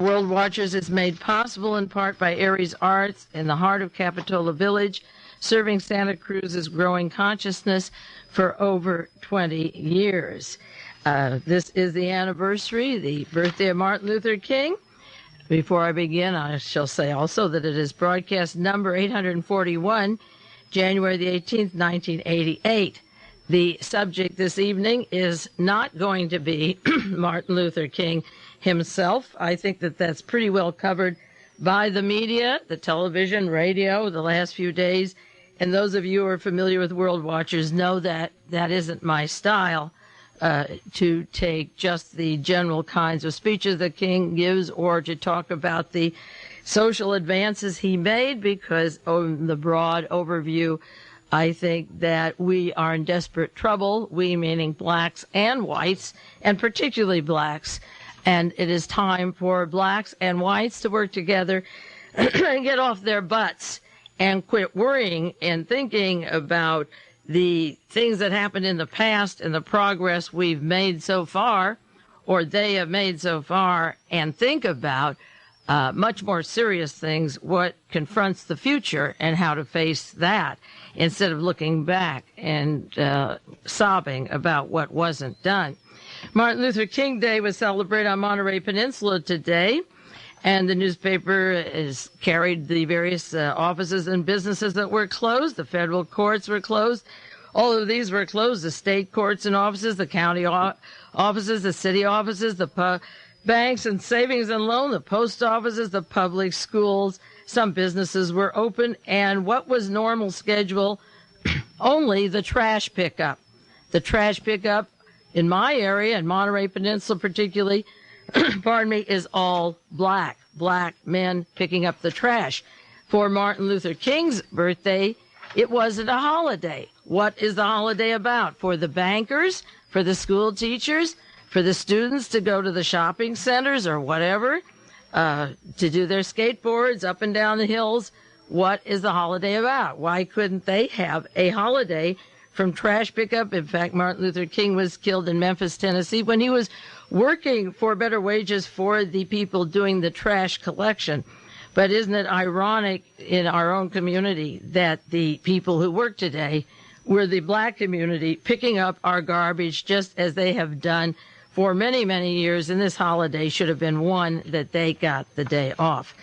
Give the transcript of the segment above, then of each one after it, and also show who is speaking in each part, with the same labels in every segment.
Speaker 1: World Watchers is made possible in part by Aries Arts in the heart of Capitola Village, serving Santa Cruz's growing consciousness for over 20 years. This is the anniversary, the birthday of Martin Luther King. Before I begin, I shall say also that it is broadcast number 841, January the 18th, 1988. The subject this evening is not going to be Martin Luther King himself. I think that that's pretty well covered by the media, the television, radio, the last few days. And those of you who are familiar with World Watchers know that that isn't my style, to take just the general kinds of speeches that King gives or to talk about the social advances he made, because on the broad overview, I think that we are in desperate trouble, we meaning blacks and whites, and particularly blacks. And it is time for blacks and whites to work together and get off their butts and quit worrying and thinking about the things that happened in the past and the progress we've made so far, or they have made so far, and think about much more serious things, what confronts the future and how to face that, instead of looking back and sobbing about what wasn't done. Martin Luther King Day was celebrated on Monterey Peninsula today, and the newspaper has carried the various offices and businesses that were closed. The federal courts were closed. All of these were closed, the state courts and offices, the county offices, the city offices, the banks and savings and loan, the post offices, the public schools. Some businesses were open, and what was normal schedule? Only the trash pickup. The trash pickup in my area, in Monterey Peninsula particularly, pardon me, is all black men picking up the trash. For Martin Luther King's birthday, it wasn't a holiday. What is the holiday about? For the bankers, for the school teachers, for the students to go to the shopping centers or whatever, to do their skateboards up and down the hills. What is the holiday about? Why couldn't they have a holiday from trash pickup? In fact, Martin Luther King was killed in Memphis, Tennessee, when he was working for better wages for the people doing the trash collection. But isn't it ironic in our own community that the people who work today were the black community picking up our garbage just as they have done for many, many years, and this holiday should have been one that they got the day off.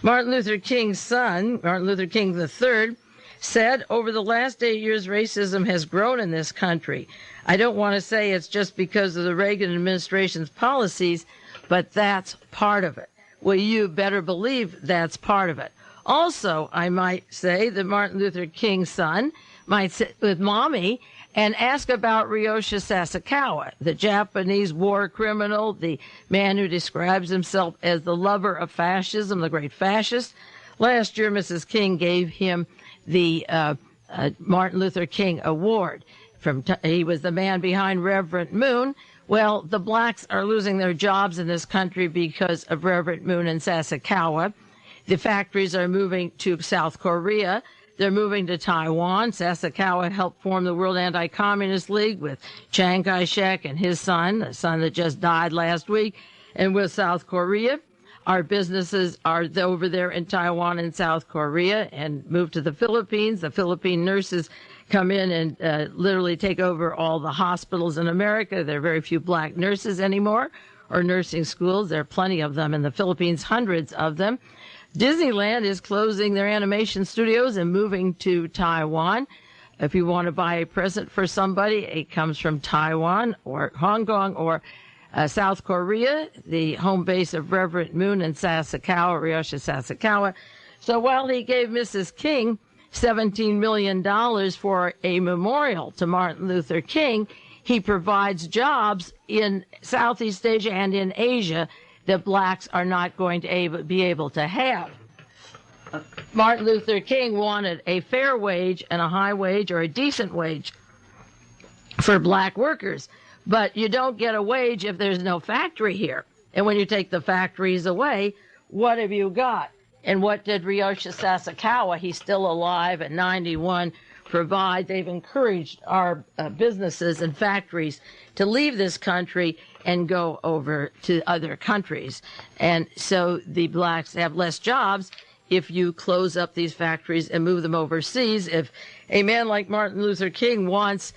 Speaker 1: Martin Luther King's son, Martin Luther King III, said, over the last 8 years, racism has grown in this country. I don't want to say it's just because of the Reagan administration's policies, but that's part of it. Well, you better believe that's part of it. Also, I might say that Martin Luther King's son might sit with mommy and ask about Ryosha Sasakawa, the Japanese war criminal, the man who describes himself as the lover of fascism, the great fascist. Last year, Mrs. King gave him the Martin Luther King Award. He was the man behind Reverend Moon. Well, the blacks are losing their jobs in this country because of Reverend Moon and Sasakawa. The factories are moving to South Korea. They're moving to Taiwan. Sasakawa helped form the World Anti-Communist League with Chiang Kai-shek and his son, the son that just died last week, and with South Korea. Our businesses are over there in Taiwan and South Korea and move to the Philippines. The Philippine nurses come in and literally take over all the hospitals in America. There are very few black nurses anymore, or nursing schools. There are plenty of them in the Philippines, hundreds of them. Disneyland is closing their animation studios and moving to Taiwan. If you want to buy a present for somebody, it comes from Taiwan or Hong Kong or South Korea, the home base of Reverend Moon and Sasakawa, Ryosha Sasakawa. So while he gave Mrs. King $17 million for a memorial to Martin Luther King, he provides jobs in Southeast Asia and in Asia that blacks are not going to be able to have. Martin Luther King wanted a fair wage and a high wage or a decent wage for black workers. But you don't get a wage if there's no factory here. And when you take the factories away, what have you got? And what did Ryosha Sasakawa, he's still alive at 91, provide? They've encouraged our businesses and factories to leave this country and go over to other countries. And so the blacks have less jobs if you close up these factories and move them overseas. If a man like Martin Luther King wants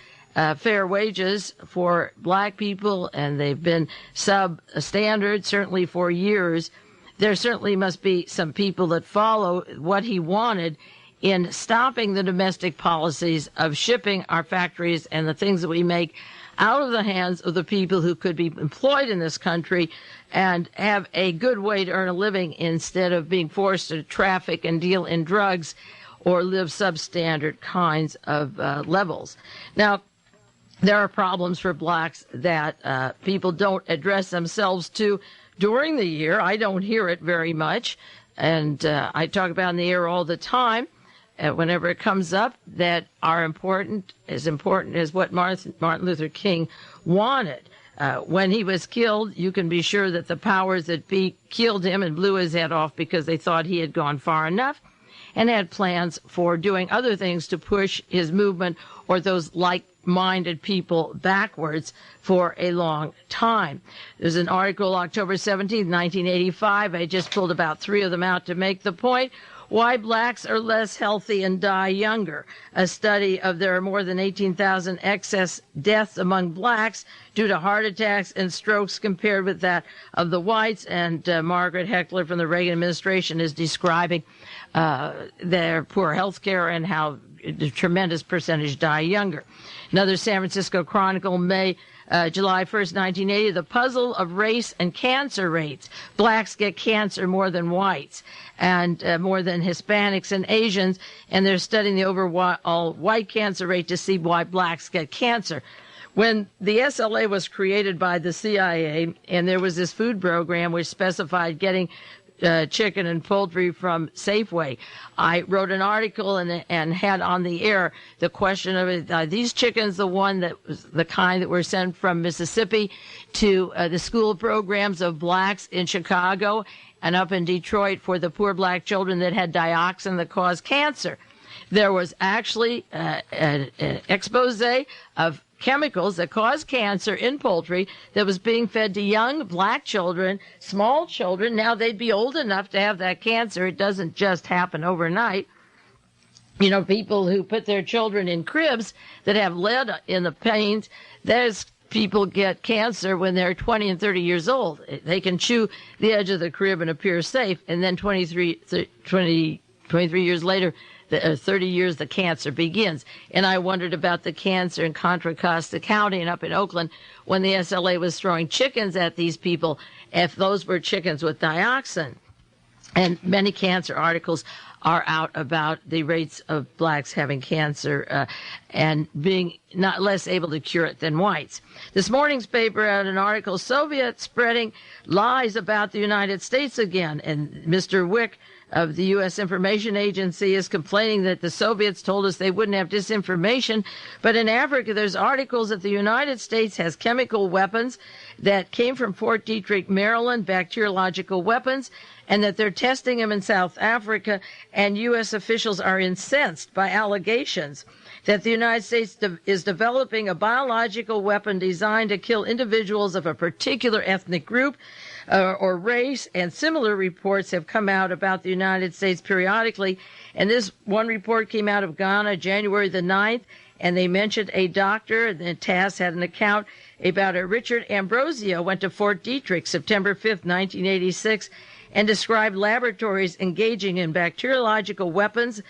Speaker 1: fair wages for black people, and they've been substandard certainly for years, there certainly must be some people that follow what he wanted in stopping the domestic policies of shipping our factories and the things that we make out of the hands of the people who could be employed in this country and have a good way to earn a living instead of being forced to traffic and deal in drugs or live substandard kinds of levels. Now, there are problems for blacks that people don't address themselves to during the year. I don't hear it very much, and I talk about in the air all the time, whenever it comes up, that are important as what Martin Luther King wanted. When he was killed, you can be sure that the powers that be killed him and blew his head off because they thought he had gone far enough and had plans for doing other things to push his movement or those like-minded people backwards for a long time. There's an article, October 17, 1985. I just pulled about 3 of them out to make the point. Why blacks are less healthy and die younger. A study of there are more than 18,000 excess deaths among blacks due to heart attacks and strokes compared with that of the whites. And Margaret Heckler from the Reagan administration is describing their poor health care and how a tremendous percentage die younger. Another San Francisco Chronicle, July 1st, 1980, the puzzle of race and cancer rates. Blacks get cancer more than whites and more than Hispanics and Asians, and they're studying the overall white cancer rate to see why blacks get cancer. When the SLA was created by the CIA, and there was this food program which specified getting chicken and poultry from Safeway, I wrote an article and had on the air the question of are these chickens the one that was the kind that were sent from Mississippi to the school programs of blacks in Chicago and up in Detroit for the poor black children that had dioxin that caused cancer. There was actually an expose of chemicals that cause cancer in poultry that was being fed to young black children, small children. Now they'd be old enough to have that cancer. It doesn't just happen overnight. You know, people who put their children in cribs that have lead in the panes, there's people get cancer when they're 20 and 30 years old. They can chew the edge of the crib and appear safe, and then 23 years later, 30 years, the cancer begins. And I wondered about the cancer in Contra Costa County and up in Oakland when the SLA was throwing chickens at these people, if those were chickens with dioxin. And many cancer articles are out about the rates of blacks having cancer and being not less able to cure it than whites. This morning's paper had an article, Soviets spreading lies about the United States again. And Mr. Wick of the U.S. Information Agency is complaining that the Soviets told us they wouldn't have disinformation. But in Africa, there's articles that the United States has chemical weapons that came from Fort Detrick, Maryland, bacteriological weapons, and that they're testing them in South Africa, and U.S. officials are incensed by allegations that the United States is developing a biological weapon designed to kill individuals of a particular ethnic group or race, and similar reports have come out about the United States periodically. And this one report came out of Ghana January the 9th, and they mentioned a doctor, and the TASS had an account about a Richard Ambrosio went to Fort Detrick September 5th, 1986, and described laboratories engaging in bacteriological weapons,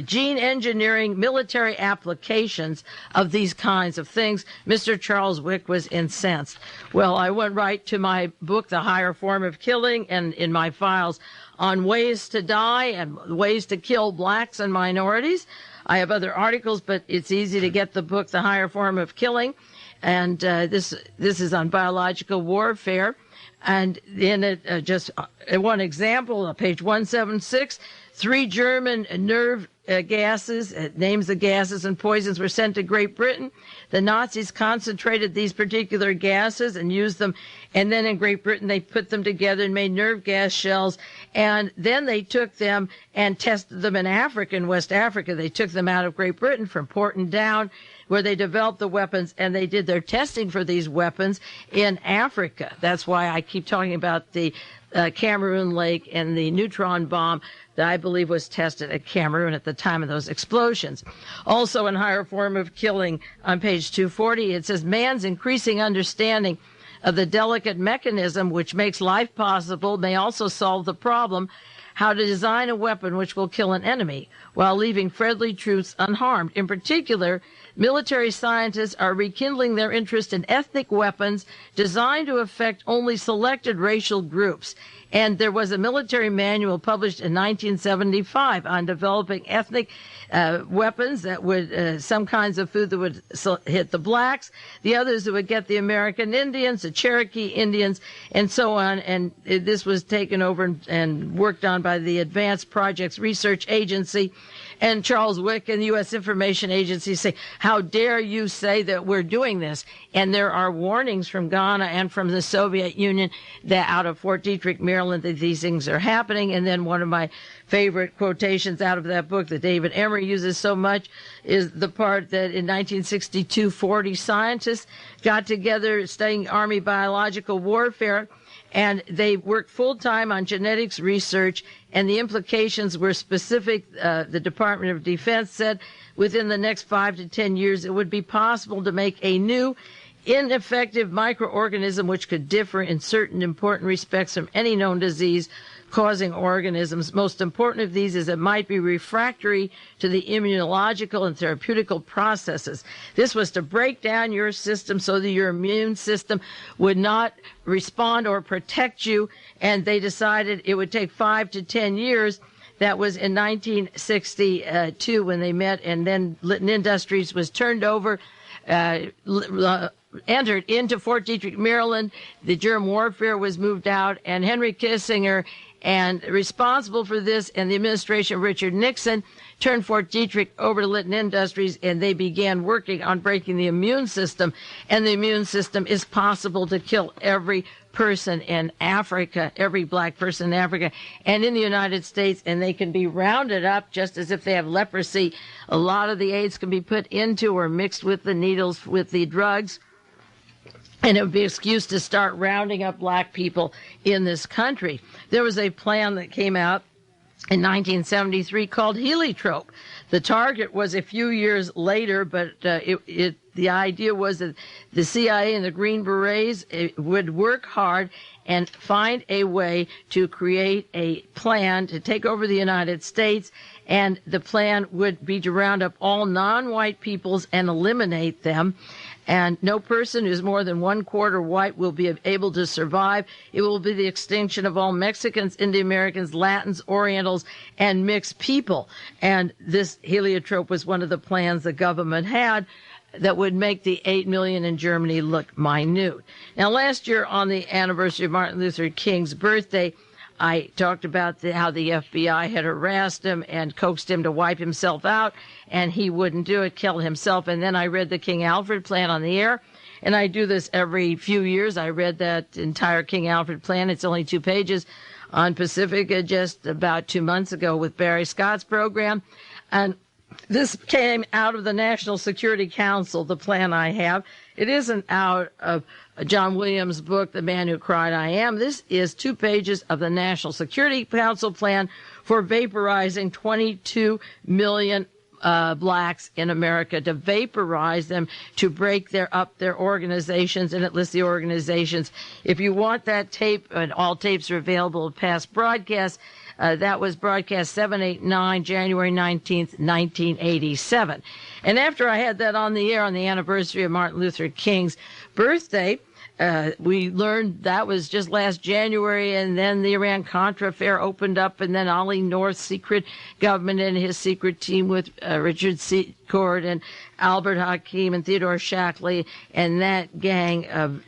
Speaker 1: gene engineering, military applications of these kinds of things. Mr. Charles Wick was incensed. Well, I went right to my book, The Higher Form of Killing, and in my files on ways to die and ways to kill blacks and minorities. I have other articles, but it's easy to get the book, The Higher Form of Killing, and this is on biological warfare. And in it, just one example, page 176, 3 German nerve gases, names of gases and poisons, were sent to Great Britain. The Nazis concentrated these particular gases and used them, and then in Great Britain they put them together and made nerve gas shells, and then they took them and tested them in Africa, in West Africa. They took them out of Great Britain from Porton Down, where they developed the weapons, and they did their testing for these weapons in Africa. That's why I keep talking about the Cameroon Lake and the neutron bomb that I believe was tested at Cameroon at the time of those explosions. Also in Higher Form of Killing on page 240, it says, man's increasing understanding of the delicate mechanism which makes life possible may also solve the problem how to design a weapon which will kill an enemy while leaving friendly troops unharmed. In particular, military scientists are rekindling their interest in ethnic weapons designed to affect only selected racial groups. And there was a military manual published in 1975 on developing ethnic weapons that would, some kinds of food that would hit the blacks, the others that would get the American Indians, the Cherokee Indians, and so on. And this was taken over and worked on by the Advanced Projects Research Agency. And Charles Wick and the U.S. Information Agency say, how dare you say that we're doing this? And there are warnings from Ghana and from the Soviet Union that out of Fort Detrick, Maryland, that these things are happening. And then one of my favorite quotations out of that book that David Emery uses so much is the part that in 1962, 40 scientists got together studying Army biological warfare, and they worked full-time on genetics research, and the implications were specific. The Department of Defense said within the next 5 to 10 years it would be possible to make a new ineffective microorganism which could differ in certain important respects from any known disease causing organisms. Most important of these is it might be refractory to the immunological and therapeutical processes. This was to break down your system so that your immune system would not respond or protect you, and they decided it would take 5 to 10 years. That was in 1962 when they met, and then Litton Industries was turned over, entered into Fort Detrick, Maryland. The germ warfare was moved out, and Henry Kissinger, and responsible for this, and the administration of Richard Nixon, turned Fort Detrick over to Litton Industries, and they began working on breaking the immune system. And the immune system is possible to kill every person in Africa, every black person in Africa, and in the United States, and they can be rounded up just as if they have leprosy. A lot of the AIDS can be put into or mixed with the needles with the drugs, and it would be an excuse to start rounding up black people in this country. There was a plan that came out in 1973 called heliotrope. The target was a few years later, but the idea was that the CIA and the Green Berets would work hard and find a way to create a plan to take over the United States, and the plan would be to round up all non-white peoples and eliminate them. And no person who's more than 1/4 white will be able to survive. It will be the extinction of all Mexicans, Indian Americans, Latins, Orientals, and mixed people. And this heliotrope was one of the plans the government had that would make the 8 million in Germany look minute. Now, last year on the anniversary of Martin Luther King's birthday, I talked about how the FBI had harassed him and coaxed him to wipe himself out, and he wouldn't do it, killed himself. And then I read the King Alfred plan on the air, and I do this every few years. I read that entire King Alfred plan. It's only 2 pages on Pacifica just about 2 months ago with Barry Scott's program. And this came out of the National Security Council, the plan I have. It isn't out of John Williams' book, The Man Who Cried I Am. This is 2 pages of the National Security Council plan for vaporizing 22 million blacks in America, to vaporize them, to break up their organizations, and it lists the organizations. If you want that tape, and all tapes are available at past broadcasts, that was broadcast 789, January 19th, 1987. And after I had that on the air on the anniversary of Martin Luther King's birthday, We learned that was just last January, and then the Iran-Contra affair opened up, and then Ollie North's secret government and his secret team with Richard Secord and Albert Hakim and Theodore Shackley and that gang of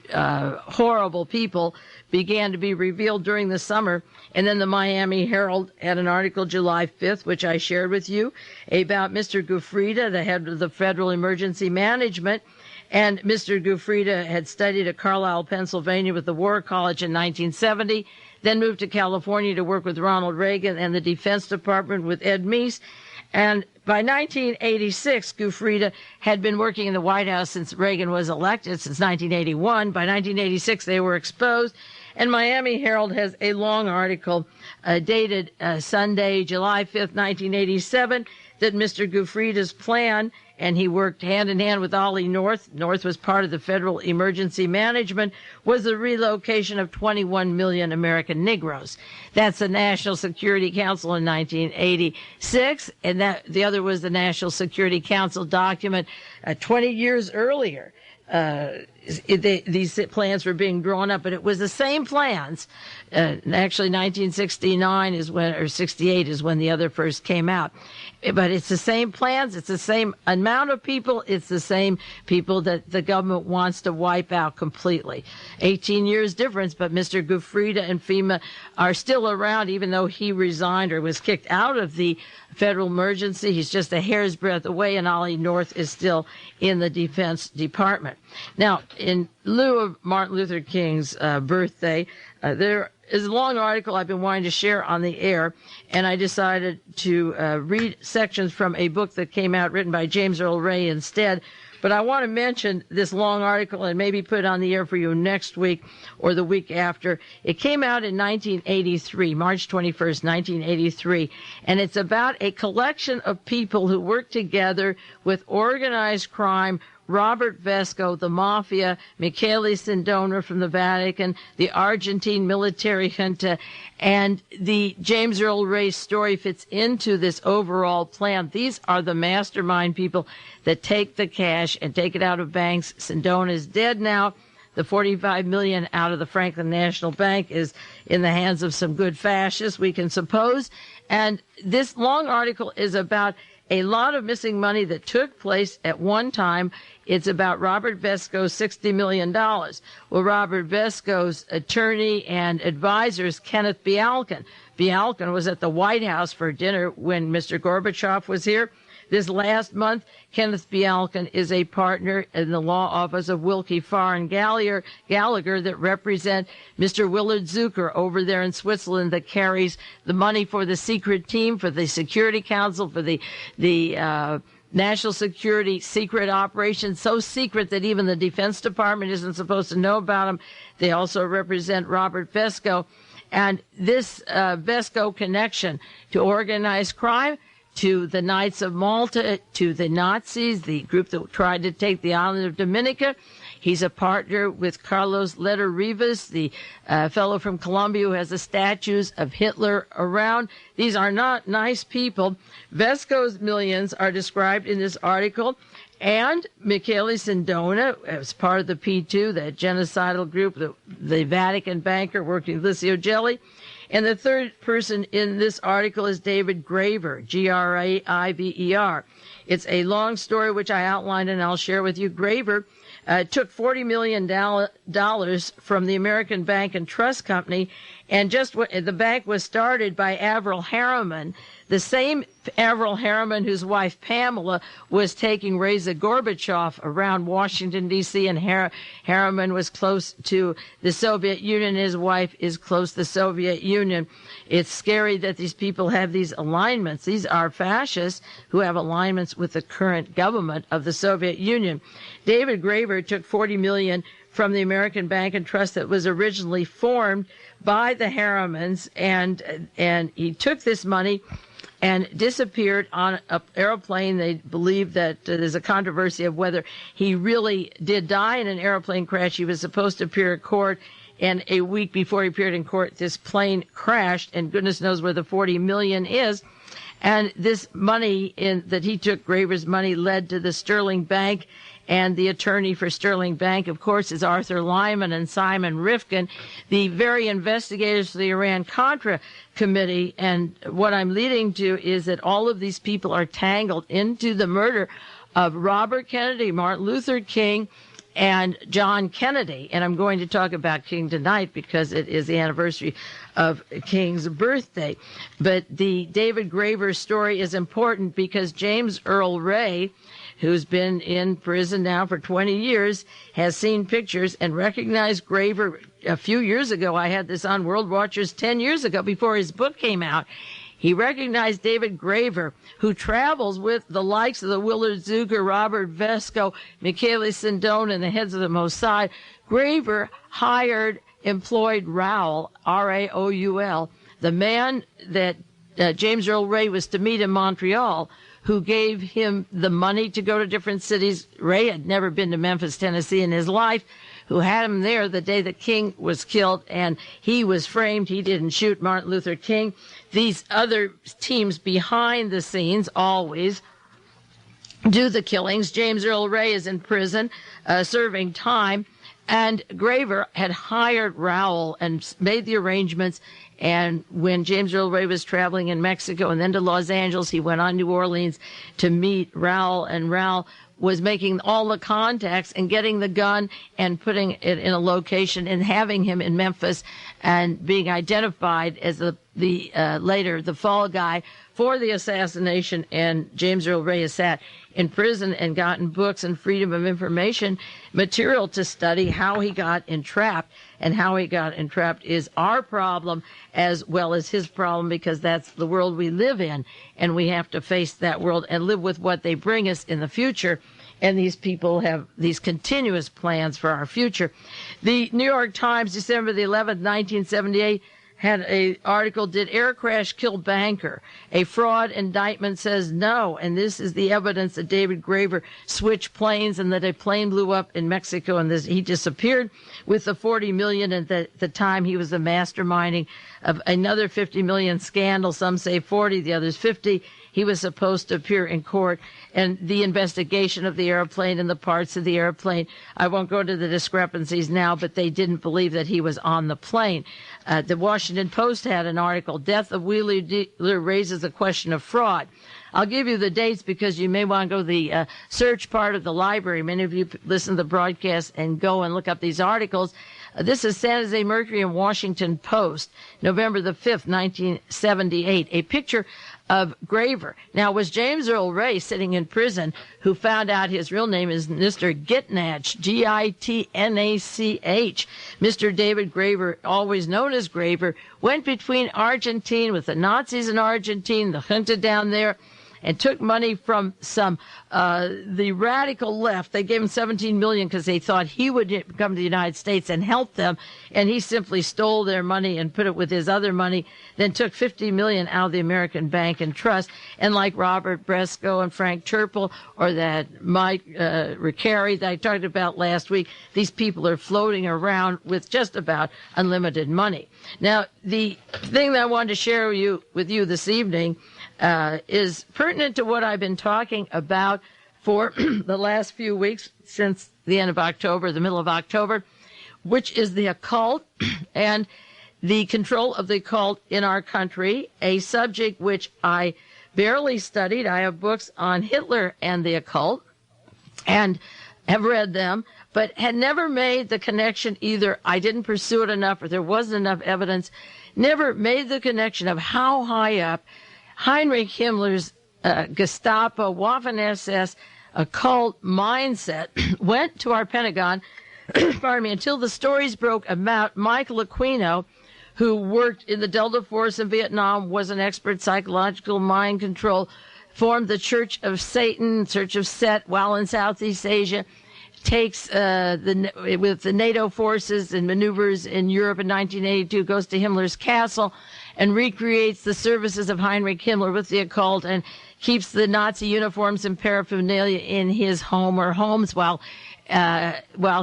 Speaker 1: horrible people began to be revealed during the summer. And then the Miami Herald had an article July 5th, which I shared with you, about Mr. Gufrida, the head of the Federal Emergency Management. And Mr. Gufrida had studied at Carlisle, Pennsylvania with the War College in 1970, then moved to California to work with Ronald Reagan and the Defense Department with Ed Meese. And by 1986, Gufrida had been working in the White House since Reagan was elected, since 1981. By 1986, they were exposed. And Miami Herald has a long article dated Sunday, July 5th, 1987, that Mr. Gufrida's plan, and he worked hand in hand with Ollie North. North was part of the Federal Emergency Management, was the relocation of 21 million American Negroes. That's the National Security Council in 1986, and that the other was the National Security Council document 20 years earlier. These plans were being drawn up, but it was the same plans. Actually, 1969 is when, or 68 is when the other first came out. But it's the same plans. It's the same amount of people. It's the same people that the government wants to wipe out completely. 18 years difference, but Mr. Gufrida and FEMA are still around, even though he resigned or was kicked out of the federal emergency. He's just a hair's breadth away, and Ollie North is still in the Defense Department. Now, in lieu of Martin Luther King's birthday, there is a long article I've been wanting to share on the air, and I decided to read sections from a book that came out written by James Earl Ray instead. But I want to mention this long article and maybe put it on the air for you next week or the week after. It came out in 1983, March 21st, 1983, and it's about a collection of people who work together with organized crime, Robert VESCO, the Mafia, Michele Sindona from the Vatican, the Argentine military junta, and the James Earl Ray story fits into this overall plan. These are the mastermind people that take the cash and take it out of banks. Sindona is dead now. The $45 million out of the Franklin National Bank is in the hands of some good fascists, we can suppose. And this long article is about a lot of missing money that took place at one time. It's about Robert VESCO's $60 million. Well, Robert VESCO's attorney and advisor is Kenneth Bialkin. Bialkin was at the White House for dinner when Mr. Gorbachev was here. This last month, Kenneth Bialkin is a partner in the law office of Wilkie Farr and Gallagher that represent Mr. Willard Zucker over there in Switzerland, that carries the money for the secret team, for the Security Council, for the National Security secret operations, so secret that even the Defense Department isn't supposed to know about them. They also represent Robert VESCO. And this VESCO connection to organized crime, to the Knights of Malta, to the Nazis, the group that tried to take the island of Dominica. He's a partner with Carlos Leder Rivas, the fellow from Colombia who has the statues of Hitler around. These are not nice people. VESCO's millions are described in this article. And Michele Sindona, as part of the P2, that genocidal group, the Vatican banker working with Licio Gelli. And the third person in this article is David Graver, Graiver. It's a long story which I outlined and I'll share with you. Graver took $40 million from the American Bank and Trust Company, and the bank was started by Avril Harriman, the same Avril Harriman whose wife Pamela was taking Reza Gorbachev around Washington, D.C., and Harriman was close to the Soviet Union. His wife is close to the Soviet Union. It's scary that these people have these alignments. These are fascists who have alignments with the current government of the Soviet Union. David Graver took $40 million from the American Bank and Trust that was originally formed by the Harrimans, and he took this money and disappeared on an airplane. They believe that there's a controversy of whether he really did die in an airplane crash. He was supposed to appear in court, and a week before he appeared in court, this plane crashed, and goodness knows where the $40 million is. And this money that he took, Graver's money, led to the Sterling Bank and the attorney for Sterling Bank, of course, is Arthur Lyman and Simon Rifkin, the very investigators for the Iran-Contra Committee. And what I'm leading to is that all of these people are tangled into the murder of Robert Kennedy, Martin Luther King, and John Kennedy. And I'm going to talk about King tonight because it is the anniversary of King's birthday. But the David Graver story is important because James Earl Ray, who's been in prison now for 20 years, has seen pictures and recognized Graver. A few years ago, I had this on World Watchers 10 years ago before his book came out. He recognized David Graver, who travels with the likes of the Willard Zucker, Robert VESCO, MICHELE, SINDONA, and the heads of the Mossad. Graver employed RAOUL, R-A-O-U-L, the man that James Earl Ray was to meet in Montreal, who gave him the money to go to different cities. Ray had never been to Memphis, Tennessee in his life, who had him there the day that King was killed, and he was framed. He didn't shoot Martin Luther King. These other teams behind the scenes always do the killings. James Earl Ray is in prison, serving time, and Graver had hired RAOUL and made the arrangements. And when James Earl Ray was traveling in Mexico and then to Los Angeles, he went on New Orleans to meet RAOUL, and RAOUL was making all the contacts and getting the gun and putting it in a location and having him in Memphis and being identified as later the fall guy for the assassination. And James Earl Ray has sat in prison and gotten books and Freedom of Information material to study how he got entrapped. And how he got entrapped is our problem as well as his problem, because that's the world we live in, and we have to face that world and live with what they bring us in the future. And these people have these continuous plans for our future. The New York Times, December the 11th, 1978, had an article, Did Air Crash Kill Banker? A fraud indictment says no. And this is the evidence that David Graver switched planes and that a plane blew up in Mexico, and he disappeared with the $40 million. And at the time, he was the masterminding of another $50 million scandal. Some say 40, the others 50. He was supposed to appear in court, and the investigation of the airplane and the parts of the airplane, I won't go to the discrepancies now, but they didn't believe that he was on the plane. The Washington Post had an article, Death of Wheeler Dealer Raises a Question of Fraud. I'll give you the dates because you may want to go to the search part of the library. Many of you listen to the broadcast and go and look up these articles. This is San Jose Mercury and Washington Post, November the 5th, 1978. A picture of Graver. Now, it was James Earl Ray sitting in prison who found out his real name is Mr. Gitnach, Gitnach. Mr. David Graver, always known as Graver, went between Argentina with the Nazis in Argentina, the junta down there, and took money from the radical left. They gave him $17 million because they thought he would come to the United States and help them, and he simply stole their money and put it with his other money, then took $50 million out of the American Bank and Trust. And like Robert Bresco and Frank Turple, or that Mike Ricari that I talked about last week, these people are floating around with just about unlimited money. Now, the thing that I wanted to share with you this evening is pertinent to what I've been talking about for the last few weeks since the end of October, the middle of October, which is the occult and the control of the occult in our country, a subject which I barely studied. I have books on Hitler and the occult and have read them, but had never made the connection. Either I didn't pursue it enough or there wasn't enough evidence, never made the connection of how high up Heinrich Himmler's Gestapo, Waffen-SS, occult mindset went to our Pentagon, pardon me, until the stories broke about Michael Aquino, who worked in the Delta Force in Vietnam, was an expert psychological mind control, formed the Church of Satan, Church of Set, while in Southeast Asia, takes with the NATO forces and maneuvers in Europe in 1982, goes to Himmler's castle and recreates the services of Heinrich Himmler with the occult and keeps the Nazi uniforms and paraphernalia in his home or homes while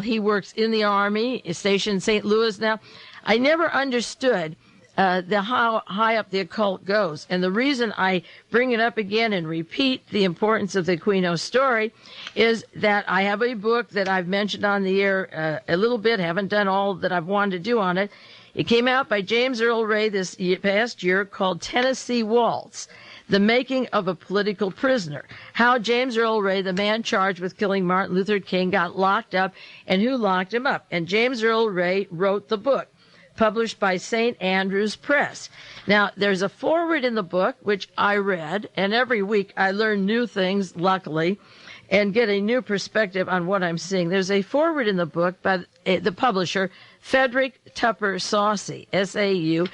Speaker 1: he works in the army, is stationed in St. Louis now. I never understood how high up the occult goes. And the reason I bring it up again and repeat the importance of the Aquino story is that I have a book that I've mentioned on the air a little bit, haven't done all that I've wanted to do on it. It came out by James Earl Ray this past year, called Tennessee Waltz, The Making of a Political Prisoner. How James Earl Ray, the man charged with killing Martin Luther King, got locked up and who locked him up. And James Earl Ray wrote the book, published by St. Andrew's Press. Now, there's a foreword in the book, which I read, and every week I learn new things, luckily, and get a new perspective on what I'm seeing. There's a foreword in the book by the publisher, Frederick Tupper Saussy, Saussy.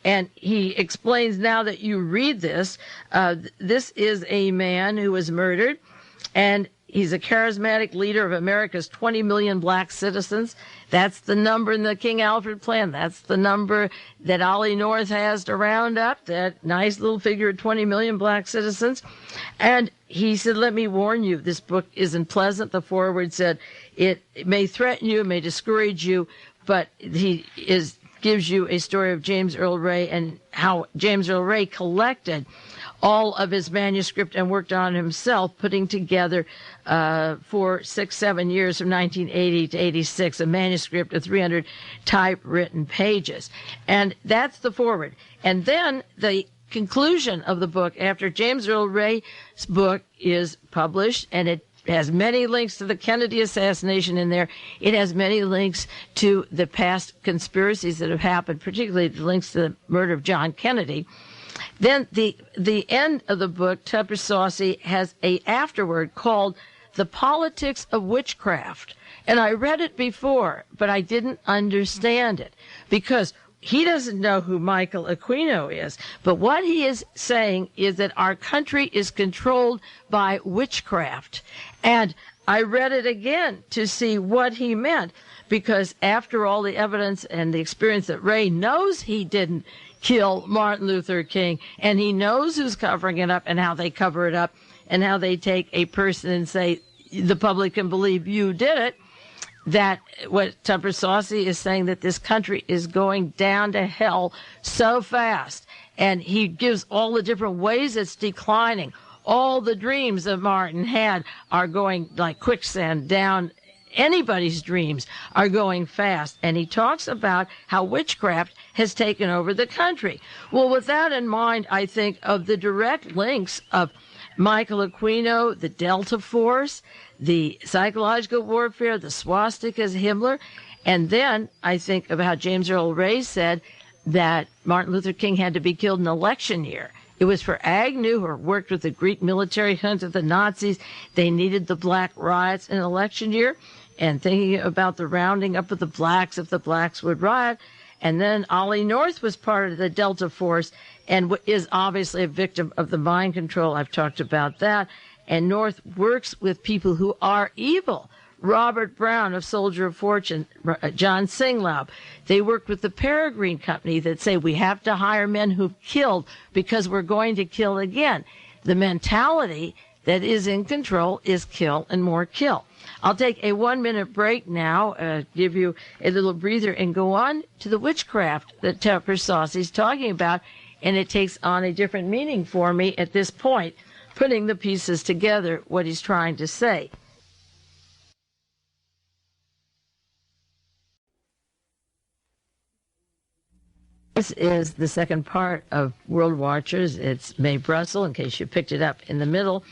Speaker 1: And he explains, now that you read this, this is a man who was murdered, and he's a charismatic leader of America's 20 million black citizens. That's the number in the King Alfred plan. That's the number that Ollie North has to round up, that nice little figure of 20 million black citizens. And he said, let me warn you, this book isn't pleasant. The foreword said, it may threaten you, it may discourage you, but gives you a story of James Earl Ray and how James Earl Ray collected all of his manuscript and worked on himself, putting together for 6-7 years from 1980 to 86, a manuscript of 300 typewritten pages. And that's the foreword. And then the conclusion of the book, after James Earl Ray's book is published, and it has many links to the Kennedy assassination in there. It has many links to the past conspiracies that have happened, particularly the links to the murder of John Kennedy. Then the end of the book, Tupper Saussy, has a afterword called The Politics of Witchcraft. And I read it before, but I didn't understand it because he doesn't know who Michael Aquino is. But what he is saying is that our country is controlled by witchcraft. And I read it again to see what he meant, because after all the evidence and the experience that Ray knows he didn't kill Martin Luther King, and he knows who's covering it up and how they cover it up and how they take a person and say, the public can believe you did it, that what Tupper Saussy is saying, that this country is going down to hell so fast. And he gives all the different ways it's declining. All the dreams that Martin had are going like quicksand down. Anybody's dreams are going fast. And he talks about how witchcraft has taken over the country. Well, with that in mind, I think of the direct links of Michael Aquino, the Delta Force, the psychological warfare, the swastikas, Himmler. And then I think of how James Earl Ray said that Martin Luther King had to be killed in election year. It was for Agnew, who worked with the Greek military junta, the Nazis. They needed the black riots in election year, and thinking about the rounding up of the blacks if the blacks would riot. And then Ollie North was part of the Delta Force and is obviously a victim of the mind control. I've talked about that. And North works with people who are evil. Robert Brown of Soldier of Fortune, John Singlaub. They worked with the Peregrine Company that say we have to hire men who've killed because we're going to kill again. The mentality that is in control is kill and more kill. I'll take a 1-minute break now, give you a little breather, and go on to the witchcraft that Tupper Saussy is talking about, and it takes on a different meaning for me at this point, putting the pieces together, what he's trying to say. This is the second part of World Watchers. It's Mae Brussell, in case you picked it up in the middle,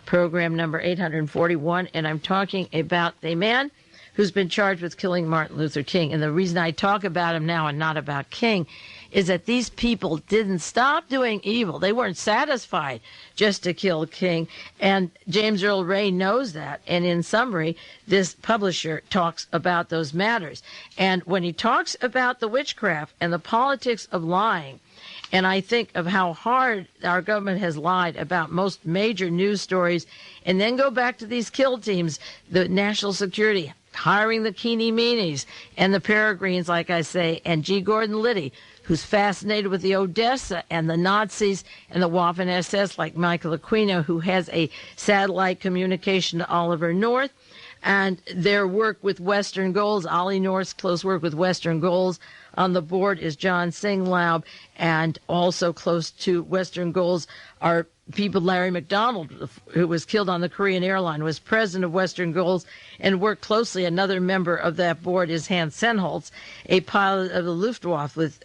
Speaker 1: program number 841, and I'm talking about a man who's been charged with killing Martin Luther King. And the reason I talk about him now and not about King is that these people didn't stop doing evil. They weren't satisfied just to kill King. And James Earl Ray knows that. And in summary, this publisher talks about those matters. And when he talks about the witchcraft and the politics of lying, and I think of how hard our government has lied about most major news stories, and then go back to these kill teams, the national security, hiring the Keeny Meanies and the Peregrines, like I say, and G. Gordon Liddy, who's fascinated with the Odessa and the Nazis and the Waffen-SS, like Michael Aquino, who has a satellite communication to Oliver North. and their work with Western Goals. Ollie North's close work with Western Goals. On the board is John Singlaub, and also close to Western Goals are people. Larry McDonald, who was killed on the Korean airline, was president of Western Goals and worked closely. Another member of that board is Hans Senholz, a pilot of the Luftwaffe with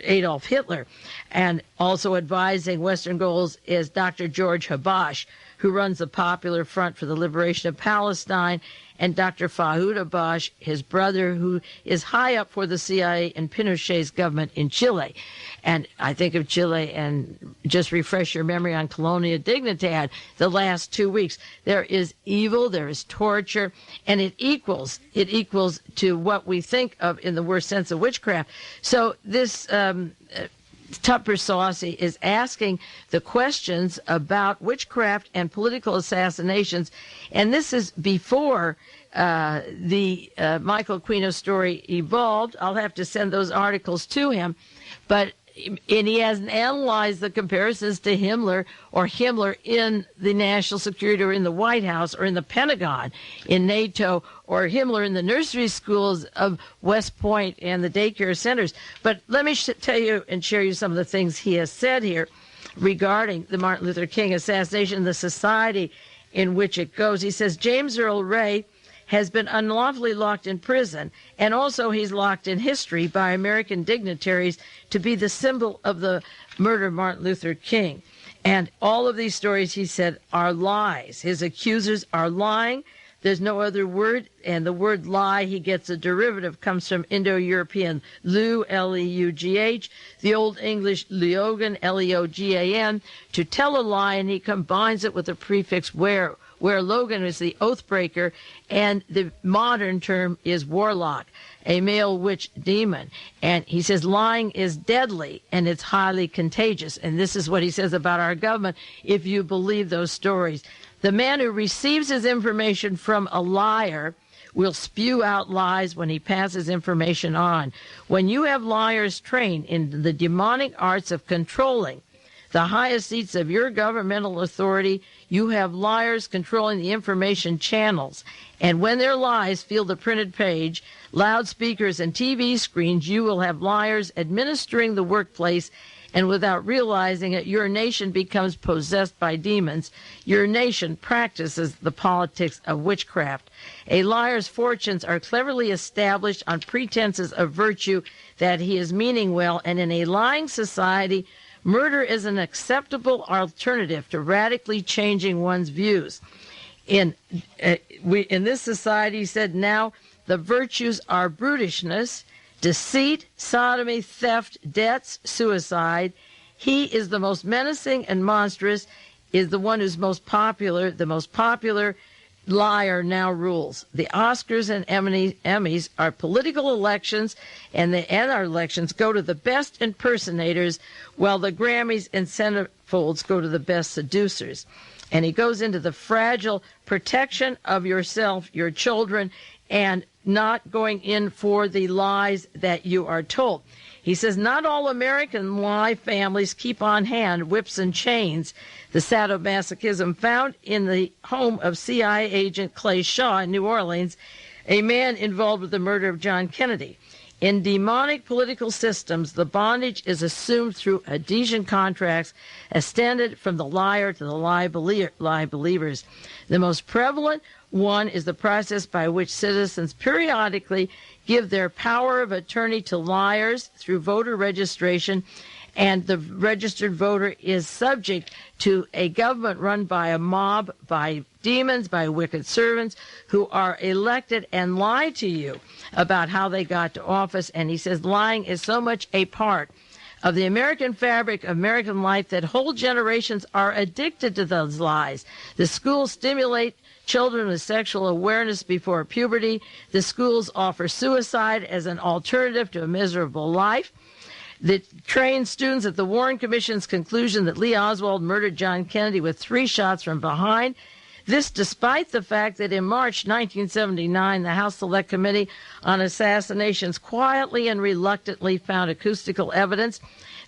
Speaker 1: Adolf Hitler. And also advising Western Goals is Dr. George Habash, who runs the Popular Front for the Liberation of Palestine, and Dr. Fahoud Habash, his brother, who is high up for the CIA and Pinochet's government in Chile. And I think of Chile, and just refresh your memory on Colonia Dignidad, the last 2 weeks. There is evil, there is torture, and it equals to what we think of in the worst sense of witchcraft. So this Tupper Saussy is asking the questions about witchcraft and political assassinations, and this is before the Michael Aquino story evolved. I'll have to send those articles to him, and he hasn't analyzed the comparisons to Himmler in the national security or in the White House or in the Pentagon, in NATO, or Himmler in the nursery schools of West Point and the daycare centers. But let me tell you and share you some of the things he has said here regarding the Martin Luther King assassination, the society in which it goes. He says James Earl Ray has been unlawfully locked in prison, and also he's locked in history by American dignitaries to be the symbol of the murder of Martin Luther King. And all of these stories, he said, are lies. His accusers are lying. There's no other word, and the word lie, he gets a derivative, comes from Indo-European leugh, L-E-U-G-H, the Old English leogan, L-E-O-G-A-N, to tell a lie, and he combines it with the prefix where Logan is the oath breaker, and the modern term is warlock, a male witch demon. And he says lying is deadly and it's highly contagious. And this is what he says about our government, if you believe those stories. The man who receives his information from a liar will spew out lies when he passes information on. When you have liars trained in the demonic arts of controlling the highest seats of your governmental authority, you have liars controlling the information channels. And when their lies fill the printed page, loudspeakers, and TV screens, you will have liars administering the workplace, and without realizing it, your nation becomes possessed by demons. Your nation practices the politics of witchcraft. A liar's fortunes are cleverly established on pretenses of virtue that he is meaning well, and in a lying society, murder is an acceptable alternative to radically changing one's views. In this society, he said, now the virtues are brutishness, deceit, sodomy, theft, debts, suicide. He is the most menacing and monstrous, is the one who's most popular. The most popular liar now rules. The Oscars and Emmys are political elections, and our elections go to the best impersonators, while the Grammys and centerfolds go to the best seducers. And he goes into the fragile protection of yourself, your children, and not going in for the lies that you are told. He says, not all American lie families keep on hand whips and chains. The sadomasochism found in the home of CIA agent Clay Shaw in New Orleans, a man involved with the murder of John Kennedy. In demonic political systems, the bondage is assumed through adhesion contracts extended from the liar to the lie believers. The most prevalent one is the process by which citizens periodically give their power of attorney to liars through voter registration, and the registered voter is subject to a government run by a mob, by demons, by wicked servants who are elected and lie to you about how they got to office. And he says lying is so much a part of the American fabric of American life that whole generations are addicted to those lies. The schools stimulate children with sexual awareness before puberty. The schools offer suicide as an alternative to a miserable life. That trained students at the Warren Commission's conclusion that Lee Oswald murdered John Kennedy with 3 shots from behind. This despite the fact that in March 1979, the House Select Committee on Assassinations quietly and reluctantly found acoustical evidence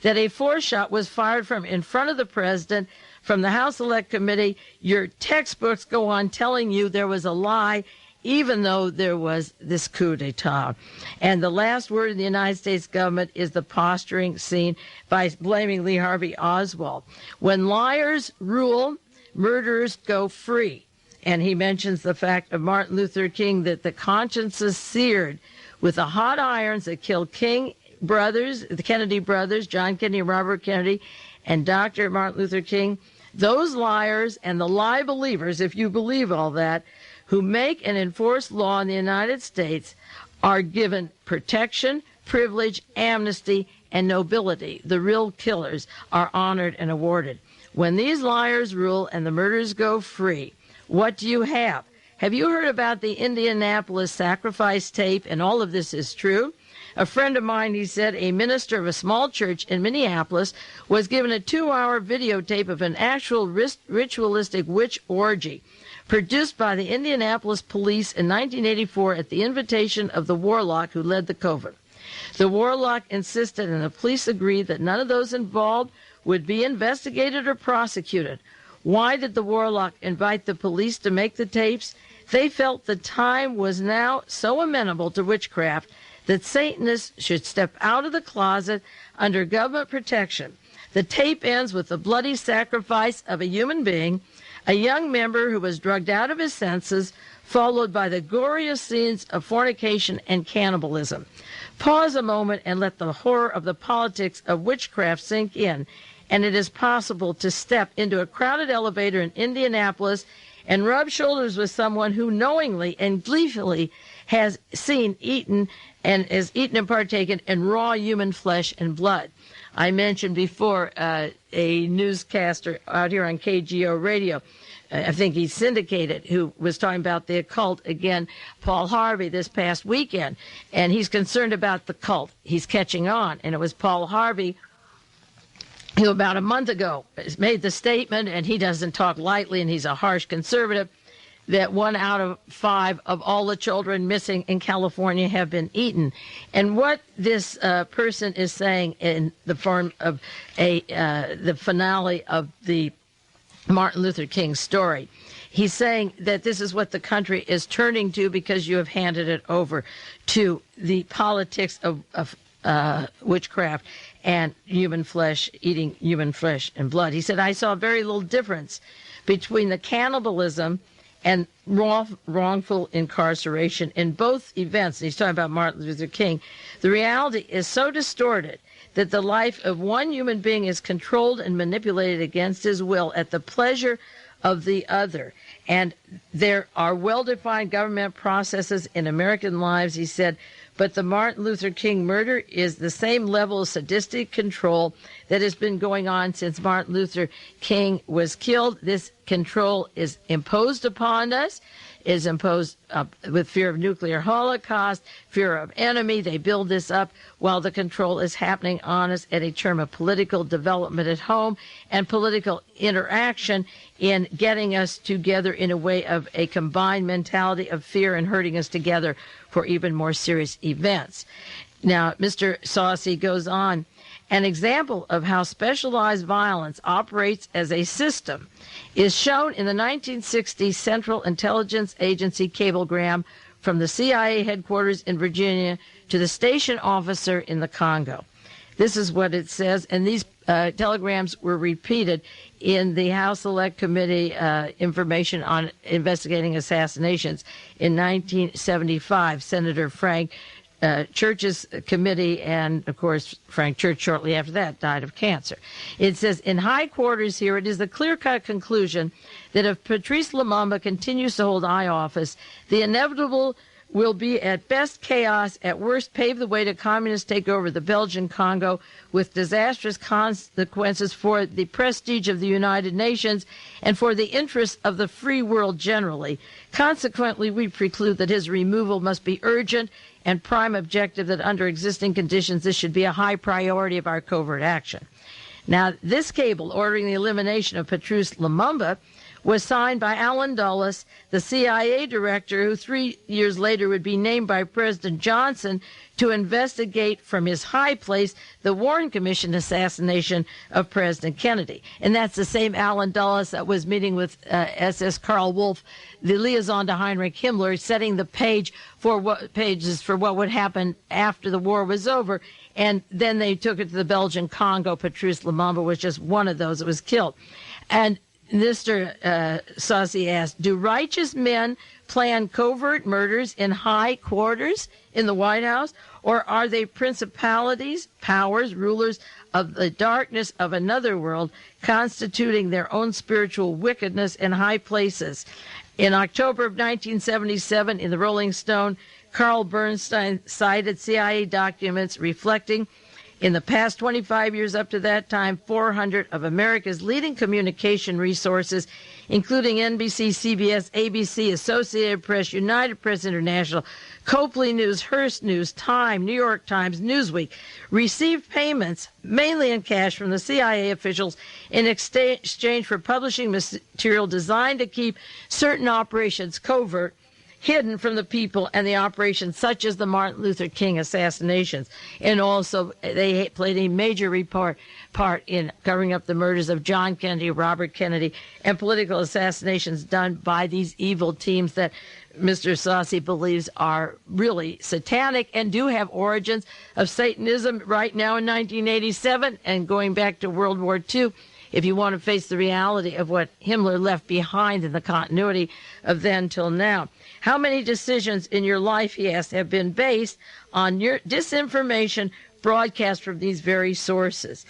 Speaker 1: that a 4th shot was fired from in front of the president from the House Select Committee, your textbooks go on telling you there was a lie, even though there was this coup d'etat. And the last word in the United States government is the posturing scene by blaming Lee Harvey Oswald. When liars rule, murderers go free. And he mentions the fact of Martin Luther King, that the consciences seared with the hot irons that killed King brothers, the Kennedy brothers, John Kennedy, Robert Kennedy, and Dr. Martin Luther King. Those liars and the lie believers, if you believe all that, who make and enforce law in the United States are given protection, privilege, amnesty, and nobility. The real killers are honored and awarded. When these liars rule and the murderers go free, what do you have? Have you heard about the Indianapolis sacrifice tape? And all of this is true. A friend of mine, he said, a minister of a small church in Minneapolis was given a 2-hour videotape of an actual ritualistic witch orgy produced by the Indianapolis police in 1984 at the invitation of the warlock who led the coven. The warlock insisted, and the police agreed, that none of those involved would be investigated or prosecuted. Why did the warlock invite the police to make the tapes? They felt the time was now so amenable to witchcraft that Satanists should step out of the closet under government protection. The tape ends with the bloody sacrifice of a human being, a young member who was drugged out of his senses, followed by the goriest scenes of fornication and cannibalism. Pause a moment and let the horror of the politics of witchcraft sink in, and it is possible to step into a crowded elevator in Indianapolis and rub shoulders with someone who knowingly and gleefully has eaten and partaken in raw human flesh and blood. I mentioned before a newscaster out here on KGO radio, I think he's syndicated, who was talking about the occult again, Paul Harvey, this past weekend. And he's concerned about the cult. He's catching on. And it was Paul Harvey who about a month ago made the statement, and he doesn't talk lightly, and he's a harsh conservative, that 1 out of 5 of all the children missing in California have been eaten. And what this person is saying in the form of the finale of the Martin Luther King story, he's saying that this is what the country is turning to because you have handed it over to the politics of witchcraft and human flesh, eating human flesh and blood. He said, I saw very little difference between the cannibalism and wrongful incarceration in both events. And he's talking about Martin Luther King. The reality is so distorted that the life of one human being is controlled and manipulated against his will at the pleasure of the other. And there are well-defined government processes in American lives, he said, but the Martin Luther King murder is the same level of sadistic control that has been going on since Martin Luther King was killed. This control is imposed upon us, is imposed with fear of nuclear holocaust, fear of enemy. They build this up while the control is happening on us at a term of political development at home and political interaction in getting us together in a way of a combined mentality of fear and hurting us together for even more serious events. Now, Mr. Saussy goes on, an example of how specialized violence operates as a system is shown in the 1960 Central Intelligence Agency cablegram from the CIA headquarters in Virginia to the station officer in the Congo. This is what it says, and these telegrams were repeated in the House Select Committee information on investigating assassinations in 1975. Senator Frank Church's committee, and of course Frank Church shortly after that died of cancer. It says, in high quarters here, it is the clear-cut conclusion that if Patrice Lumumba continues to hold high office, the inevitable will be at best chaos, at worst pave the way to communist takeover of the Belgian Congo with disastrous consequences for the prestige of the United Nations and for the interests of the free world generally. Consequently, we preclude that his removal must be urgent and prime objective, that under existing conditions this should be a high priority of our covert action. Now, this cable ordering the elimination of Patrice Lumumba was signed by Allen Dulles, the CIA director, who 3 years later would be named by President Johnson to investigate from his high place the Warren Commission assassination of President Kennedy. And that's the same Allen Dulles that was meeting with SS Karl Wolff, the liaison to Heinrich Himmler, setting the pages for what would happen after the war was over. And then they took it to the Belgian Congo. Patrice Lumumba was just one of those that was killed. And Mr. Saussy asked, do righteous men plan covert murders in high quarters in the White House, or are they principalities, powers, rulers of the darkness of another world, constituting their own spiritual wickedness in high places? In October of 1977, in the Rolling Stone, Carl Bernstein cited CIA documents reflecting in the past 25 years up to that time, 400 of America's leading communication resources, including NBC, CBS, ABC, Associated Press, United Press International, Copley News, Hearst News, Time, New York Times, Newsweek, received payments, mainly in cash, from the CIA officials in exchange for publishing material designed to keep certain operations covert, hidden from the people and the operations, such as the Martin Luther King assassinations. And also, they played a major part in covering up the murders of John Kennedy, Robert Kennedy, and political assassinations done by these evil teams that Mr. Saussy believes are really satanic and do have origins of Satanism right now in 1987 and going back to World War II. If you want to face the reality of what Himmler left behind in the continuity of then till now. How many decisions in your life, he asked, have been based on your disinformation broadcast from these very sources?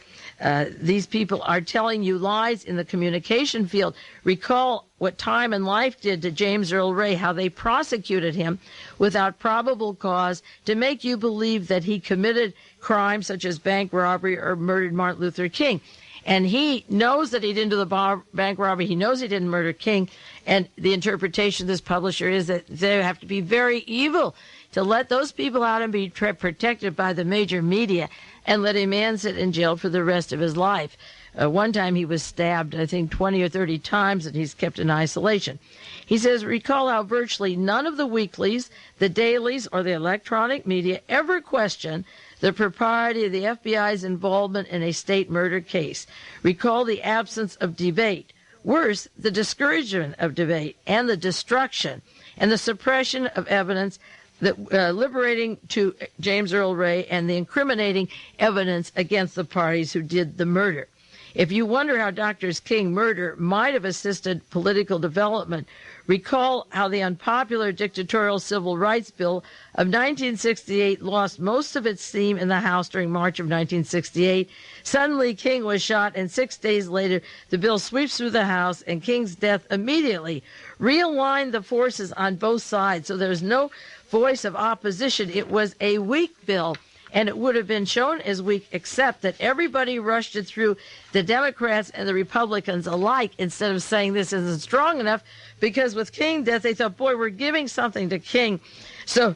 Speaker 1: These people are telling you lies in the communication field. Recall what Time and Life did to James Earl Ray, how they prosecuted him without probable cause to make you believe that he committed crimes such as bank robbery or murdered Martin Luther King. And he knows that he didn't do the bank robbery. He knows he didn't murder King. And the interpretation of this publisher is that they have to be very evil to let those people out and be protected by the major media and let a man sit in jail for the rest of his life. One time he was stabbed, I think, 20 or 30 times, and he's kept in isolation. He says, recall how virtually none of the weeklies, the dailies, or the electronic media ever question the propriety of the FBI's involvement in a state murder case. Recall the absence of debate. Worse, the discouragement of debate and the destruction and the suppression of evidence that liberating to James Earl Ray and the incriminating evidence against the parties who did the murder. If you wonder how Dr. King's murder might have assisted political development, recall how the unpopular dictatorial Civil Rights Bill of 1968 lost most of its steam in the House during March of 1968. Suddenly, King was shot, and 6 days later, the bill sweeps through the House, and King's death immediately realigned the forces on both sides. So there's no voice of opposition. It was a weak bill, and it would have been shown as weak, except that everybody rushed it through, the Democrats and the Republicans alike, instead of saying this isn't strong enough, because with King's death, they thought, boy, we're giving something to King. So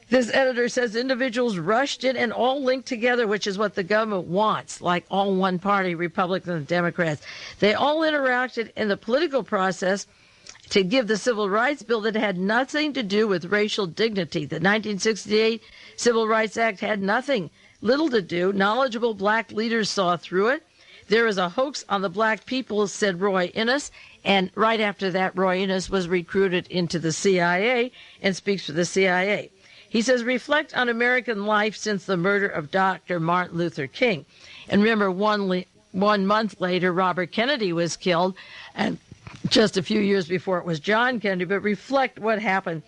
Speaker 1: this editor says individuals rushed in and all linked together, which is what the government wants, like all one party, Republicans and Democrats. They all interacted in the political process to give the Civil Rights Bill that had nothing to do with racial dignity. The 1968 Civil Rights Act had little to do. Knowledgeable black leaders saw through it. There is a hoax on the black people, said Roy Innis. And right after that, Roy Innis was recruited into the CIA and speaks for the CIA. He says, reflect on American life since the murder of Dr. Martin Luther King. And remember, 1 month later, Robert Kennedy was killed, and just a few years before it was John Kennedy. But reflect what happened.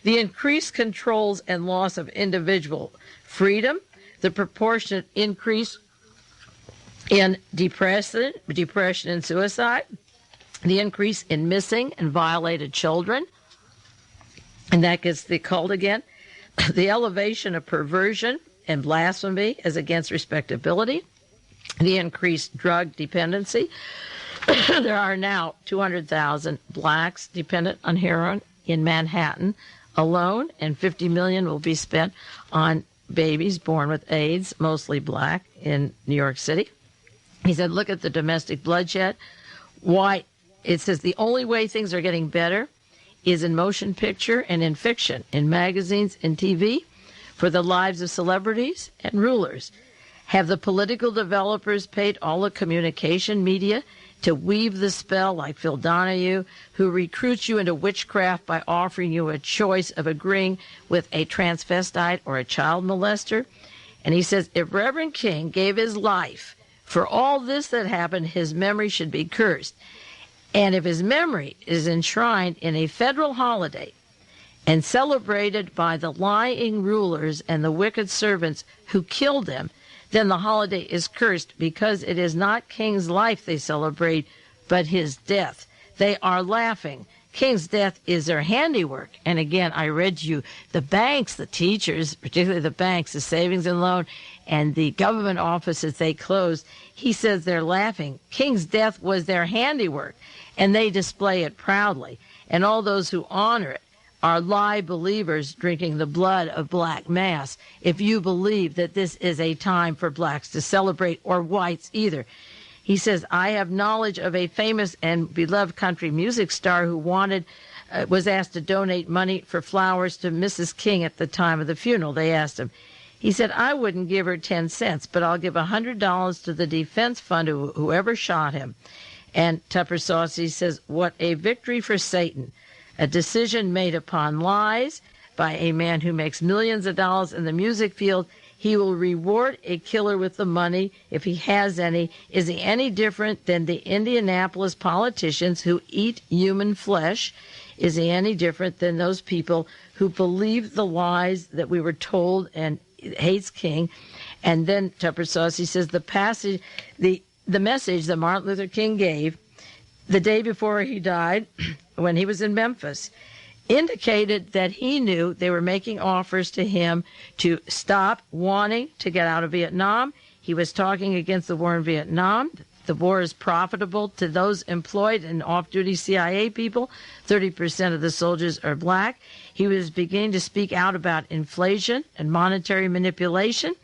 Speaker 1: The increased controls and loss of individual freedom, the proportionate increase in depression and suicide, the increase in missing and violated children, and that gets the occult again, the elevation of perversion and blasphemy as against respectability, the increased drug dependency. There are now 200,000 blacks dependent on heroin in Manhattan alone, and 50 million will be spent on babies born with AIDS, mostly black, in New York City. He said, look at the domestic bloodshed. White it says the only way things are getting better is in motion picture and in fiction, in magazines and TV, for the lives of celebrities and rulers. Have the political developers paid all the communication media to weave the spell like Phil Donahue, who recruits you into witchcraft by offering you a choice of agreeing with a transvestite or a child molester? And he says, if Reverend King gave his life for all this that happened, his memory should be cursed. And if his memory is enshrined in a federal holiday and celebrated by the lying rulers and the wicked servants who killed him, then the holiday is cursed, because it is not King's life they celebrate, but his death. They are laughing. King's death is their handiwork. And again, I read to you, the banks, the teachers, particularly the banks, the savings and loan, and the government offices they closed, he says they're laughing. King's death was their handiwork, and they display it proudly. And all those who honor it are lie believers drinking the blood of black mass, if you believe that this is a time for blacks to celebrate, or whites either. He says, I have knowledge of a famous and beloved country music star who was asked to donate money for flowers to Mrs. King at the time of the funeral. They asked him. He said, I wouldn't give her 10 cents, but I'll give $100 to the defense fund of whoever shot him. And Tupper Saussy says, what a victory for Satan. A decision made upon lies by a man who makes millions of dollars in the music field. He will reward a killer with the money, if he has any. Is he any different than the Indianapolis politicians who eat human flesh? Is he any different than those people who believe the lies that we were told and hates King? And then Tupper Saussy says the message that Martin Luther King gave the day before he died, when he was in Memphis, indicated that he knew they were making offers to him to stop wanting to get out of Vietnam. He was talking against the war in Vietnam. The war is profitable to those employed and off-duty CIA people. 30% of the soldiers are black. He was beginning to speak out about inflation and monetary manipulation.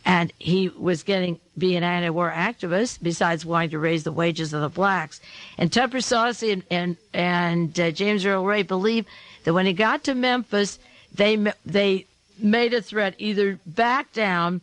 Speaker 1: And he was being an anti-war activist, besides wanting to raise the wages of the blacks. And Tupper Saussy and James Earl Ray believe that when he got to Memphis, they made a threat, either back down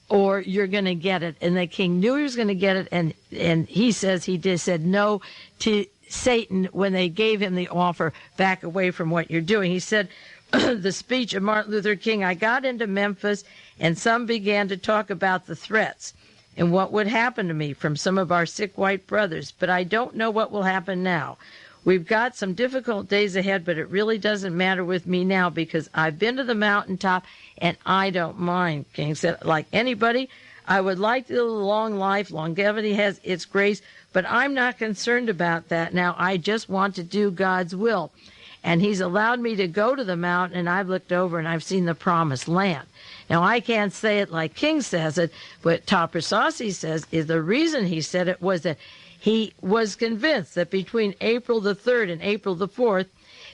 Speaker 1: or you're going to get it. And the king knew he was going to get it, and he says he just said no to Satan when they gave him the offer, back away from what you're doing. He said, the speech of Martin Luther King, I got into Memphis, and some began to talk about the threats and what would happen to me from some of our sick white brothers, but I don't know what will happen now. We've got some difficult days ahead, but it really doesn't matter with me now, because I've been to the mountaintop and I don't mind. King said, like anybody, I would like to live a long life. Longevity has its grace, but I'm not concerned about that now. I just want to do God's will. And he's allowed me to go to the mountain, and I've looked over and I've seen the promised land. Now, I can't say it like King says it, but Tupper Saussy says is the reason he said it was that he was convinced that between April the 3rd and April the 4th,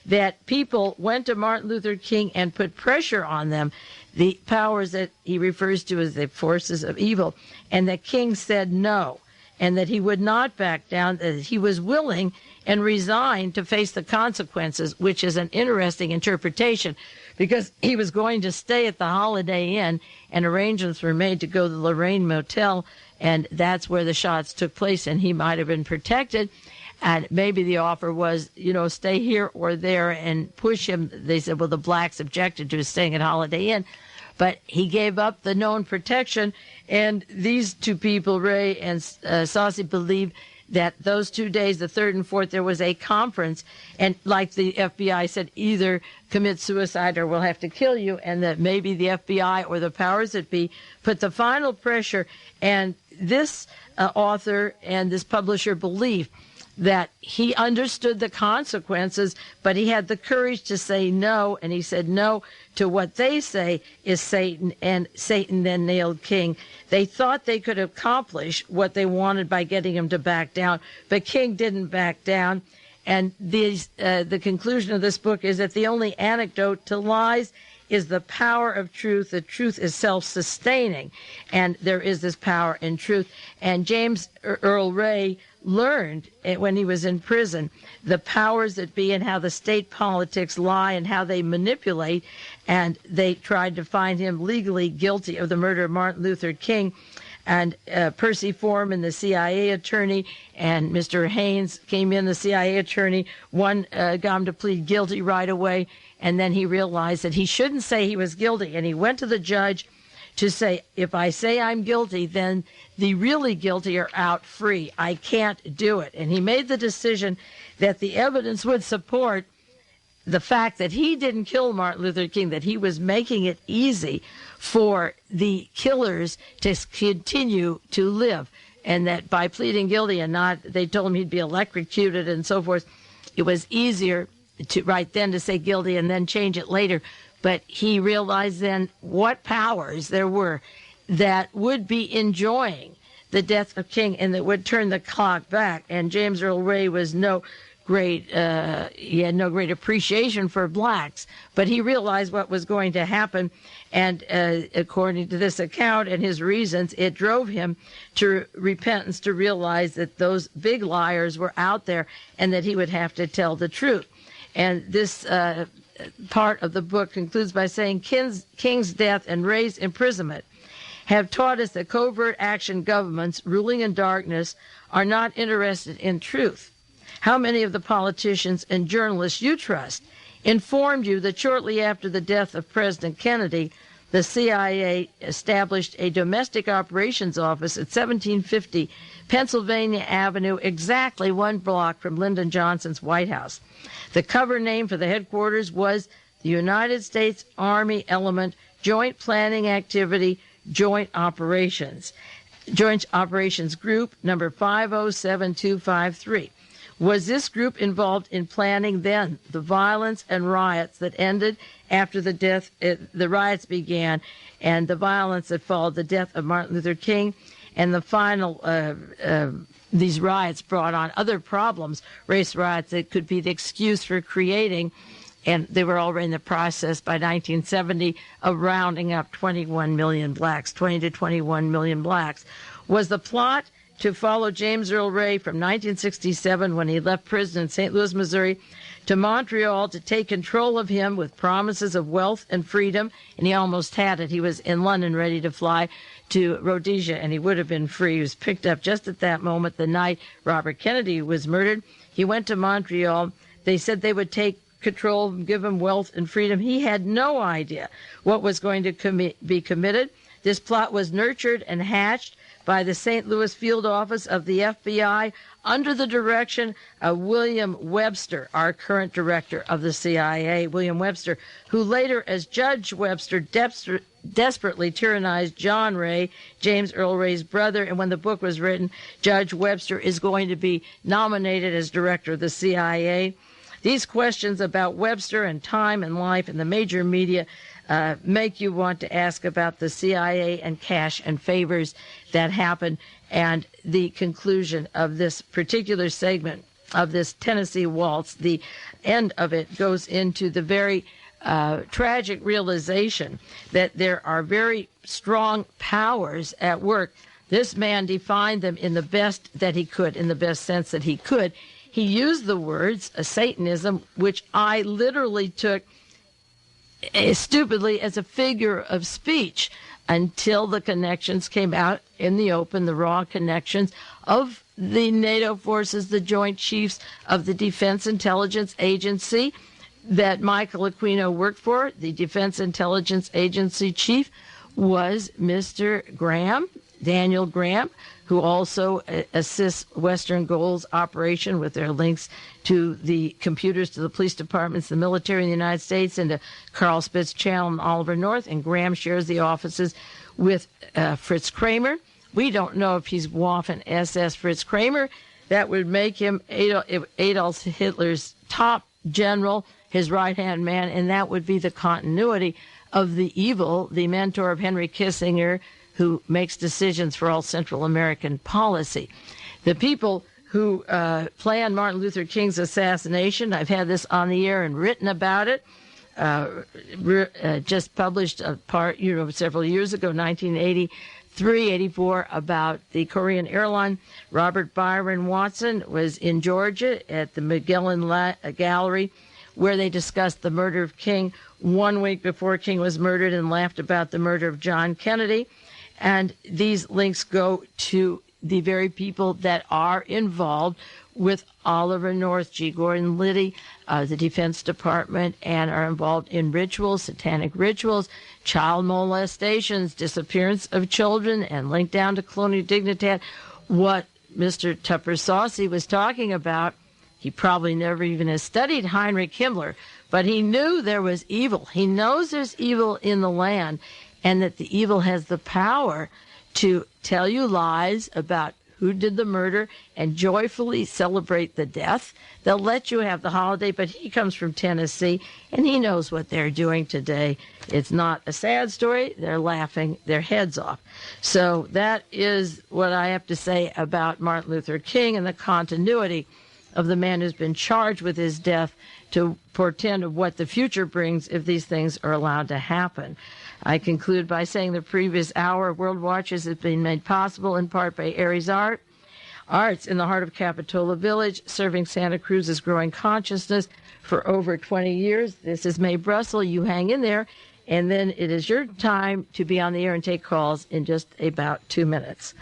Speaker 1: that people went to Martin Luther King and put pressure on them, the powers that he refers to as the forces of evil, and that King said no, and that he would not back down, that he was willing and resigned to face the consequences, which is an interesting interpretation, because he was going to stay at the Holiday Inn, and arrangements were made to go to the Lorraine Motel, and that's where the shots took place, and he might have been protected. And maybe the offer was, stay here or there and push him. They said, well, the blacks objected to his staying at Holiday Inn. But he gave up the known protection. And these two people, Ray and Saussy, believe that those 2 days, the 3rd and 4th, there was a conference. And like the FBI said, either commit suicide or we'll have to kill you. And that maybe the FBI or the powers that be put the final pressure. And this author and this publisher believe that he understood the consequences, but he had the courage to say no, and he said no to what they say is Satan, and Satan then nailed King. They thought they could accomplish what they wanted by getting him to back down, but King didn't back down. And the conclusion of this book is that the only antidote to lies is the power of truth. The truth is self-sustaining, and there is this power in truth. And James Earl Ray learned when he was in prison the powers that be and how the state politics lie and how they manipulate, and they tried to find him legally guilty of the murder of Martin Luther King. And Percy Foreman, the CIA attorney, and Mr. Haynes came in, the CIA attorney. One got him to plead guilty right away, and then he realized that he shouldn't say he was guilty. And he went to the judge to say, if I say I'm guilty, then the really guilty are out free. I can't do it. And he made the decision that the evidence would support the fact that he didn't kill Martin Luther King, that he was making it easy for the killers to continue to live, and that by pleading guilty and not, they told him he'd be electrocuted and so forth, it was easier to right then to say guilty and then change it later. But he realized then what powers there were that would be enjoying the death of King and that would turn the clock back. And James Earl Ray was he had no great appreciation for blacks, but he realized what was going to happen. And according to this account and his reasons, it drove him to repentance, to realize that those big liars were out there and that he would have to tell the truth. And this part of the book concludes by saying King's death and Ray's imprisonment have taught us that covert action governments ruling in darkness are not interested in truth. How many of the politicians and journalists you trust informed you that shortly after the death of President Kennedy, the CIA established a domestic operations office at 1750 Pennsylvania Avenue, exactly one block from Lyndon Johnson's White House? The cover name for the headquarters was the United States Army Element Joint Planning Activity Joint Operations Group number 507253. Was this group involved in planning then the violence and riots that ended after the riots began, and the violence that followed the death of Martin Luther King, and the final these riots brought on other problems, race riots that could be the excuse for creating, and they were already in the process by 1970 of rounding up 21 million blacks, 20 to 21 million blacks. Was the plot to follow James Earl Ray from 1967, when he left prison in St. Louis, Missouri, to Montreal to take control of him with promises of wealth and freedom, and he almost had it. He was in London ready to fly to Rhodesia, and he would have been free. He was picked up just at that moment, the night Robert Kennedy was murdered. He went to Montreal. They said they would take control, give him wealth and freedom. He had no idea what was going to be committed. This plot was nurtured and hatched by the St. Louis field office of the FBI under the direction of William Webster, our current director of the CIA, William Webster, who later, as Judge Webster, desperately tyrannized John Ray, James Earl Ray's brother. And when the book was written, Judge Webster is going to be nominated as director of the CIA. These questions about Webster and time and life in the major media make you want to ask about the CIA and cash and favors that happened. And the conclusion of this particular segment of this Tennessee Waltz, the end of it goes into the very tragic realization that there are very strong powers at work. This man defined them in the best that he could, in the best sense that he could. He used the words Satanism, which I literally took stupidly as a figure of speech until the connections came out in the open, the raw connections of the NATO forces, the Joint Chiefs of the Defense Intelligence Agency that Michael Aquino worked for. The Defense Intelligence Agency chief was Mr. Graham, Daniel Graham, who also assists Western Goals operation with their links to the computers, to the police departments, the military in the United States, and to Carl Spitz Channel and Oliver North. And Graham shares the offices with Fritz Kramer. We don't know if he's Waffen SS Fritz Kramer. That would make him Adolf Hitler's top general, his right-hand man, and that would be the continuity of the evil, the mentor of Henry Kissinger, who makes decisions for all Central American policy. The people who planned Martin Luther King's assassination, I've had this on the air and written about it, just published a part, several years ago, 1983, 84, about the Korean airline. Robert Byron Watson was in Georgia at the Magellan Gallery, where they discussed the murder of King 1 week before King was murdered and laughed about the murder of John Kennedy. And these links go to the very people that are involved with Oliver North, G. Gordon Liddy, the Defense Department, and are involved in rituals, satanic rituals, child molestations, disappearance of children, and linked down to colonial dignitat. What Mr. Tupper Saussy was talking about, he probably never even has studied Heinrich Himmler, but he knew there was evil. He knows there's evil in the land, and that the evil has the power to tell you lies about who did the murder and joyfully celebrate the death. They'll let you have the holiday, but he comes from Tennessee, and he knows what they're doing today. It's not a sad story. They're laughing their heads off. So that is what I have to say about Martin Luther King and the continuity of the man who's been charged with his death to portend of what the future brings if these things are allowed to happen. I conclude by saying the previous hour of World Watches has been made possible in part by Aries Arts in the heart of Capitola Village, serving Santa Cruz's growing consciousness for over 20 years. This is Mae Brussell. You hang in there, and then it is your time to be on the air and take calls in just about 2 minutes.